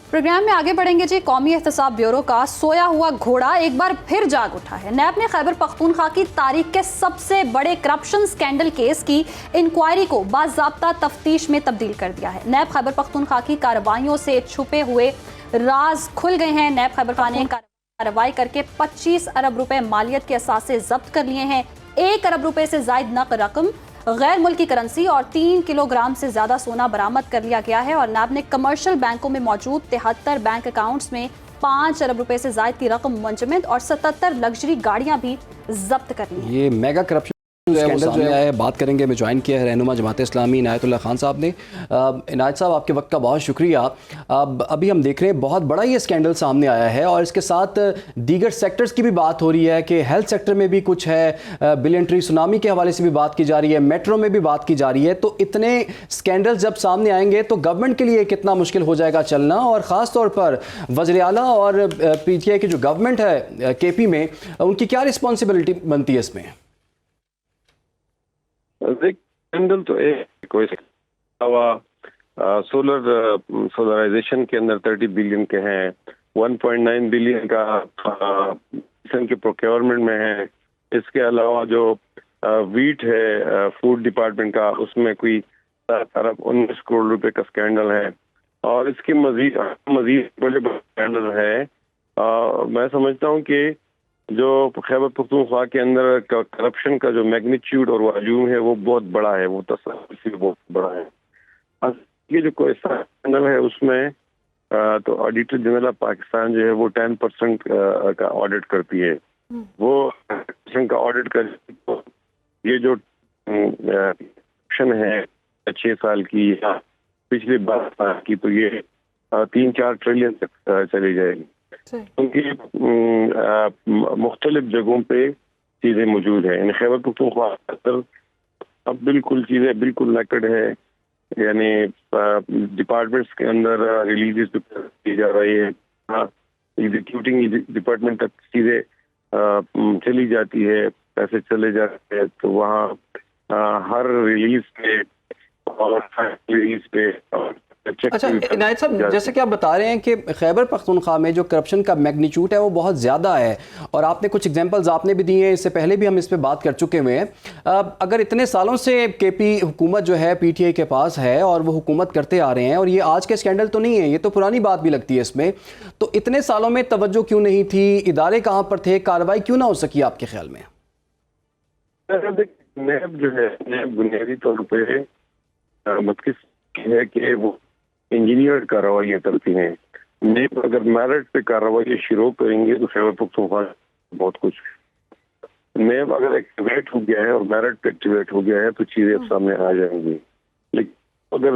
Programme में आगे बढ़ेंगे जी। कौमी एहतसाब ब्यूरो का सोया हुआ घोड़ा एक बार फिर जाग उठा है। नैब ने खैबर पख्तूनख्वा की तारीख के सबसे बड़े करप्शन स्कैंडल केस की इंक्वायरी को बाज़ाब्ता तफ्तीश में तब्दील कर दिया है। नैब खैबर पख्तूनख्वा की कार्रवाइयों से छुपे हुए राज खुल गए हैं। नैब खैबर पख्तूनख्वा ने कार्रवाई करके 25 अरब रुपए मालियत के असासे जब्त कर लिए हैं। 1 अरब रुपए से जायद नकद रकम, गैर मुल्की करेंसी और 3 किलोग्राम से ज्यादा सोना बरामद कर लिया गया है। और नैब ने कमर्शियल बैंकों में मौजूद 73 बैंक अकाउंट्स में 5 अरब रुपए से जायद की रकम मुंजमद और 77 लग्जरी गाड़ियां भी जब्त कर ली हैं। ये मेगा करप्शन स्कैंडल जो है बात करेंगे। मैं ज्वाइन किया है रहनुमा जमात इस्लामी इनायतुल्लाह खान साहब ने। इनायत साहब, आपके वक्त का बहुत शुक्रिया। अभी हम देख रहे हैं बहुत बड़ा ये स्कैंडल सामने आया है और इसके साथ दीगर सेक्टर्स की भी बात हो रही है कि हेल्थ सेक्टर में भी कुछ है, बिलियन ट्री सुनामी के हवाले से भी बात की जा रही है, मेट्रो में भी बात की जा रही है। तो इतने स्कैंडल जब सामने आएंगे तो गवर्नमेंट के लिए कितना मुश्किल हो जाएगा चलना, और ख़ास तौर पर वज़ीर आला और PTI की जो गवर्नमेंट है KP में, उनकी क्या रिस्पॉन्सिबिलिटी बनती है इसमें? स्कैंडल तो एक कोई सोलराइजेशन के अंदर 30 बिलियन के हैं, 1.9 बिलियन का के प्रोक्योरमेंट में है। इसके अलावा जो वीट है फूड डिपार्टमेंट का, उसमें कोई 7 अरब 19 करोड़ रुपए का स्कैंडल है। और इसके मजीद बड़े बड़े स्कैंडल है। मैं समझता हूँ कि जो खैबर पख्तूनख्वा के अंदर करप्शन का जो मैग्नीट्यूड और वॉल्यूम है वो बहुत बड़ा है, वो तस्वीर से बहुत बड़ा है। ये जो कोई स्कैंडल है उसमें तो ऑडिटर जनरल ऑफ पाकिस्तान जो है वो 10% का ऑडिट करती है। वो का ऑडिट कर, तो ये जो करप्शन है 6 साल की या पिछले 12 साल की, तो ये 3-4 ट्रिलियन तक चली जाएगी, क्योंकि मुख्तलिफ जगहों पे चीज़ें मौजूद है। इन खैबर पख्तूनख्वा अब बिल्कुल चीज़ें बिल्कुल नकद है, यानी डिपार्टमेंट्स के अंदर रिलीज की जा रही है, एग्जीक्यूटिंग डिपार्टमेंट तक चीज़ें चली जाती है, पैसे चले जाते हैं। तो वहाँ हर रिलीज पे और हर रिलीज पे अच्छा इनायत साहब, जैसे कि आप बता रहे हैं कि खैबर पख्तूनख्वा में जो करप्शन का मैग्नीट्यूड है वो बहुत ज़्यादा है, और आपने कुछ एग्जांपल्स आपने भी दिए हैं, इससे पहले भी हम इस पे बात कर चुके हुए हैं। अगर इतने सालों से KP हुकूमत जो है PTI के पास है और वो हुकूमत करते आ रहे हैं, और ये आज के स्कैंडल तो नहीं है, ये तो पुरानी बात भी लगती है इसमें, तो इतने सालों में तवज्जो क्यों नहीं थी, इदारे कहाँ पर थे, कार्रवाई क्यों ना हो सकी आपके ख्याल में? नैब जो है, नैब बुनियादी तौर पर मतलब है कि वो इंजीनियर कार्रवाइयाँ करती हैं। नैब अगर मेरिट पे कार्रवाई शुरू करेंगे तो खैबर पख्तूनख्वा बहुत कुछ। नैब अगर एक्टिवेट हो गया है और मेरिट पे एक्टिवेट हो गया है तो चीजें अब सामने आ जाएंगी। लेकिन अगर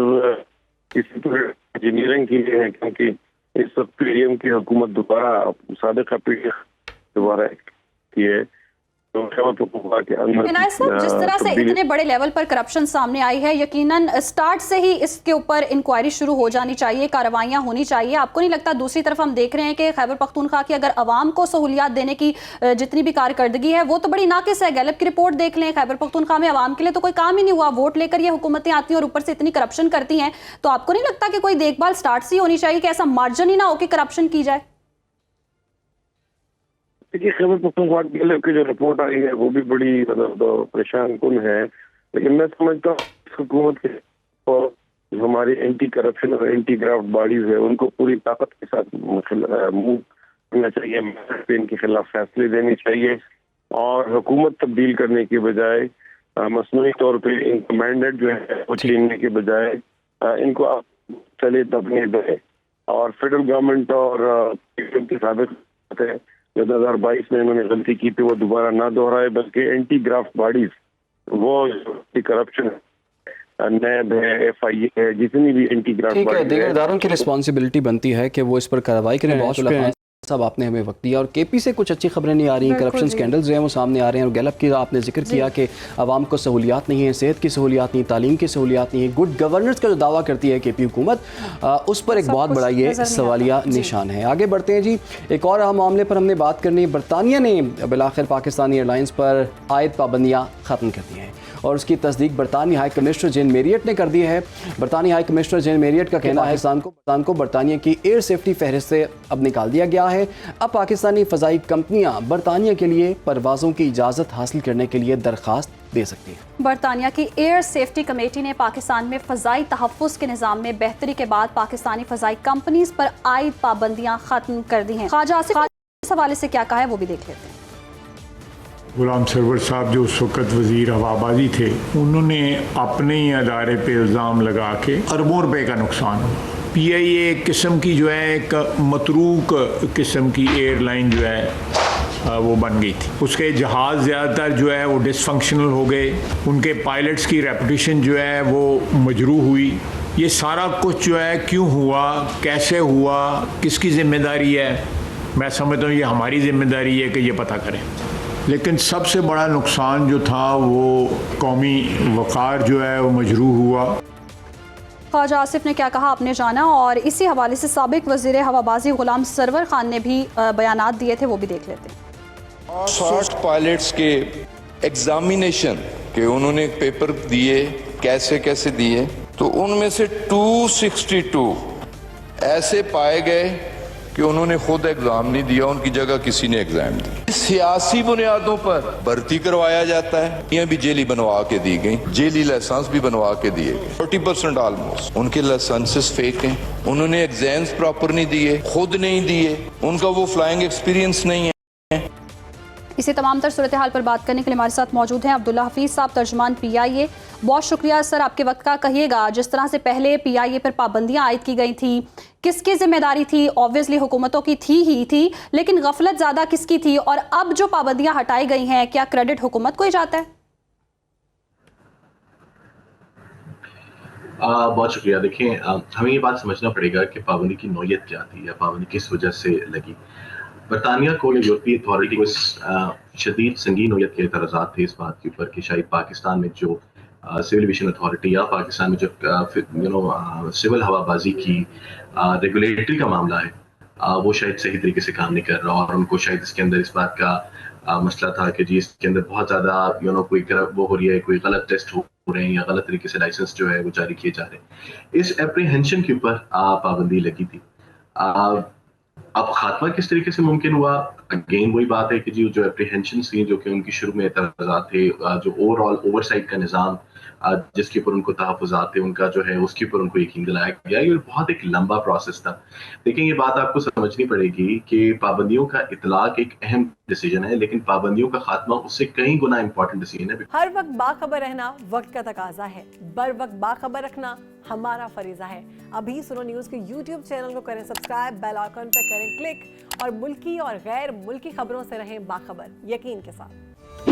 किसी इंजीनियरिंग की है, क्योंकि इस सब PDM की हुकूमत दोबारा साबिक़ा PDM दोबारा की है, तो इनायत साहब, जिस तरह से इतने बड़े लेवल पर करप्शन सामने आई है, यकीनन स्टार्ट से ही इसके ऊपर इंक्वायरी शुरू हो जानी चाहिए, कार्रवाइयां होनी चाहिए। आपको नहीं लगता दूसरी तरफ हम देख रहे हैं कि खैबर पख्तूनख्वा की अगर अवाम को सहूलियात देने की जितनी भी कारकर्दगी है वो तो बड़ी नाकिस है। गैलप की रिपोर्ट देख लें, खैबर पख्तूनख्वा में अवाम के लिए तो कोई काम ही नहीं हुआ। वोट लेकर ये हुकूमतें आती हैं और ऊपर से इतनी करप्शन करती हैं, तो आपको नहीं लगता कि कोई देखभाल स्टार्ट से ही होनी चाहिए कि ऐसा मार्जिन ही ना हो कि करप्शन की जाए? देखिए, खैबर पख्तूनख्वा की जो रिपोर्ट आई है वो भी बड़ी मतलब परेशान कुन है। लेकिन मैं समझता हूँ हुकूमत के और हमारी एंटी करप्शन और एंटी ग्राफ्ट बॉडीज है उनको पूरी ताकत के साथ मूव करना चाहिए, इनके खिलाफ फैसले देने चाहिए, और हुकूमत तब्दील करने के बजाय मसनूई तौर पे इनका मैंडेट जो है वो छीनने के बजाय इनको आप चले दबने दें। और फेडरल गवर्नमेंट और के साबित है 2022 में इन्होंने गलती की थी वो दोबारा ना दोहराए, बल्कि एंटी ग्राफ्ट बॉडीज वो करप्शन नैब है, FIA है, जितनी भी एंटी ग्राफ्ट बॉडीज दीगर इदारों की रिस्पॉन्सिबिलिटी बनती है कि वो इस पर कार्रवाई करें। बहुत साहब, आपने हमें वक्त दिया, और KP से कुछ अच्छी खबरें नहीं आ रही हैं, करप्शन स्कैंडल्स जो हैं वो सामने आ रहे हैं, और गैलप की आपने जिक्र किया कि आवाम को सहूलियात नहीं है, सेहत की सहूलियात नहीं, तालीम की सहूलियात नहीं है, गुड गवर्नेंस का जो दावा करती है KP हुकूमत, उस पर एक बहुत बड़ा ये सवालिया निशान है। आगे बढ़ते हैं जी, एक और अहम मामले पर हमने बात करनी है। बरतानिया ने बिलाखिर पाकिस्तानी एयरलाइंस पर आयद पाबंदियाँ ख़त्म कर दी हैं। اور اس کی تصدیق برطانوی ہائی کمشنر جین میریٹ نے کر دی ہے۔ برطانوی ہائی کمشنر جین میریٹ کا کہنا ہے پاکستان کو برطانیہ کی ایئر سیفٹی فہرست سے اب نکال دیا گیا ہے۔ اب پاکستانی فضائی کمپنیاں برطانیہ کے لیے پروازوں کی اجازت حاصل کرنے کے لیے درخواست دے سکتی ہیں۔ برطانیہ کی ایئر سیفٹی کمیٹی نے پاکستان میں فضائی تحفظ کے نظام میں بہتری کے بعد پاکستانی فضائی کمپنیز پر عائد پابندیاں ختم کر دی ہیں۔ خواجہ آصف اس حوالے سے کیا کہا ہے وہ بھی دیکھ لیتے ہیں۔ غلام سرور صاحب جو اس وقت وزیر ہوابازی تھے، انہوں نے اپنے ہی ادارے پہ الزام لگا کے اربوں روپے کا نقصان ہوا۔ پی آئی اے ایک قسم کی جو ہے ایک متروک قسم کی ایئر لائن جو ہے وہ بن گئی تھی۔ اس کے جہاز زیادہ تر جو ہے وہ ڈس فنکشنل ہو گئے، ان کے پائلٹس کی ریپوٹیشن جو ہے وہ مجروح ہوئی۔ یہ سارا کچھ جو ہے کیوں ہوا، کیسے ہوا، کس کی ذمہ داری ہے؟ میں سمجھتا ہوں یہ ہماری ذمہ داری ہے کہ یہ پتہ کریں۔ لیکن سب سے بڑا نقصان جو تھا وہ قومی وقار جو ہے وہ مجروح ہوا۔ خواجہ آصف نے کیا کہا آپ نے جانا، اور اسی حوالے سے سابق وزیر ہوابازی غلام سرور خان نے بھی بیانات دیے تھے، وہ بھی دیکھ لیتے ہیں۔ 60 پائلٹس کے ایگزامینیشن کہ انہوں نے پیپر دیے کیسے کیسے دیے، تو ان میں سے 262 ایسے پائے گئے کہ انہوں نے خود ایگزام نہیں دیا، ان کی جگہ کسی نے ایگزام دی۔ سیاسی بنیادوں پر بھرتی کروایا جاتا ہے، یہ بھی جیلی بنوا کے دی گئی، جیلی لائسنس بھی بنوا کے دیے گئے۔ 40% آلموسٹ ان کے لائسنسز فیک ہیں، انہوں نے ایگزامز پراپر نہیں دیے، خود نہیں دیے، ان کا وہ فلائنگ ایکسپیرینس نہیں ہے۔ اسی تمام تر صورتحال پر بات کرنے کے لیے ہمارے ساتھ موجود ہیں عبداللہ حفیظ صاحب، ترجمان پی آئی اے۔ بہت شکریہ سر آپ کے وقت کا۔ کہیے گا جس طرح سے پہلے پی آئی اے پر پابندیاں عائد کی گئی تھیں، کس کی ذمہ داری تھی؟ آبویسلی حکومتوں کی ہی تھی، لیکن غفلت زیادہ کس کی تھی؟ اور اب جو پابندیاں ہٹائی گئی ہیں کیا کریڈٹ حکومت کو ہی جاتا ہے؟ بہت شکریہ۔ دیکھیں ہمیں یہ بات سمجھنا پڑے گا کہ پابندی کی نوعیت کیا تھی یا پابندی کس وجہ سے لگی۔ برطانیہ کو یا یورپی اتھارٹی کو شدید سنگین نوعیت کے اعتراضات تھے اس بات کے اوپر کہ شاید پاکستان میں جو سول ایویشن اتھارٹی یا پاکستان میں جو سول ہوابازی کی ریگولیٹری کا معاملہ ہے وہ شاید صحیح طریقے سے کام نہیں کر رہا، اور ان کو شاید اس کے اندر اس بات کا مسئلہ تھا کہ جی اس کے اندر بہت زیادہ کوئی وہ ہو رہی ہے، کوئی غلط ٹیسٹ ہو رہے ہیں یا غلط طریقے سے لائسنس جو ہے وہ جاری کیے جا رہے ہیں۔ اس اپریہنشن کے اوپر پابندی لگی تھی۔ اب خاتمہ کس طریقے سے ممکن ہوا؟ اگین وہی بات ہے کہ جی جو اپریہنشن تھیں، جو کہ ان کی شروع میں اعتراضات تھے، جو اوور سائٹ کا نظام جس کے اوپر ان کو تحفظات تھے ان کا جو ہے اس کے اوپر ان کو یقین دلایا گیا، یہ بہت ایک لمبا پروسیس تھا۔ لیکن یہ بات آپ کو سمجھنی پڑے گی کہ پابندیوں کا اطلاق ایک اہم ڈیسیجن ہے، لیکن پابندیوں کا خاتمہ اس سے کئی گنا امپورٹنٹ ڈیسیجن ہے۔ ہر وقت باخبر رہنا وقت کا تقاضا ہے، بر وقت باخبر رکھنا ہمارا فریضہ ہے۔ ابھی سنو نیوز کے یوٹیوب چینل کو کریں سبسکرائب، بیل آئیکن پہ کریں کلک، اور ملکی اور غیر ملکی خبروں سے رہیں باخبر، یقین کے ساتھ۔